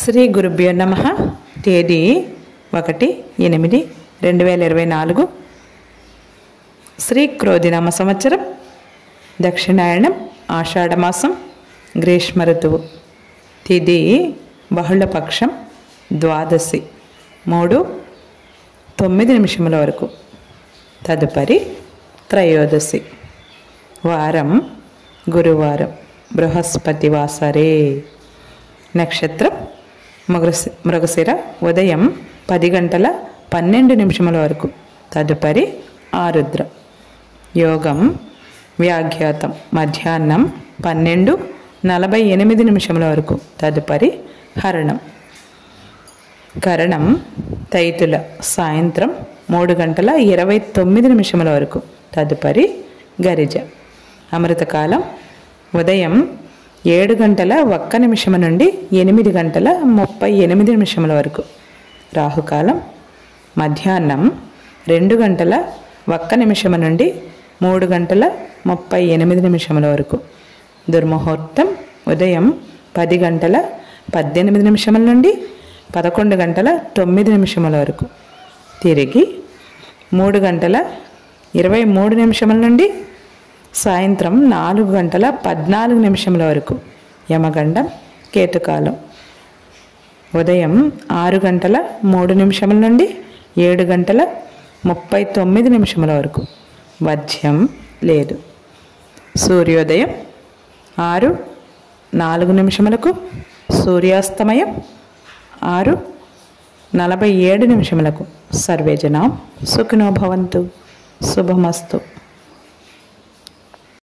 శ్రీ గురుభ్యో నమః. తేదీ 1/8/2024. శ్రీ క్రోధినామ సంవత్సరం, దక్షిణాయనం, ఆషాఢమాసం, గ్రీష్మ ఋతువు. తిథి బహుళపక్షం, ద్వాదశి 3:09 వరకు. తదుపరి త్రయోదశి. వారం గురువారం, బృహస్పతివాసరే. నక్షత్రం మృగశిర, ఉదయం 10:12 వరకు. తదుపరి ఆరుద్ర. యోగం వ్యాఘ్యాతం, మధ్యాహ్నం 12:48 వరకు. తదుపరి హరణం. కరణం తైతుల, సాయంత్రం 3:29 వరకు. తదుపరి గరిజ. అమృతకాలం ఉదయం 7:01 నుండి 8:38 వరకు. రాహుకాలం మధ్యాహ్నం 2:01 నుండి 3:38 వరకు. దుర్ముహూర్తం ఉదయం 10:18 నుండి 11:09 వరకు. తిరిగి 3:23 నుండి సాయంత్రం 4:14 వరకు. యమగండం కేతుకాలం ఉదయం 6:03 నుండి 7:39 వరకు. వర్జ్యం లేదు. సూర్యోదయం 6:04, సూర్యాస్తమయం 6:47. సర్వే జనాం సుఖినో భవంతు. శుభమస్తు.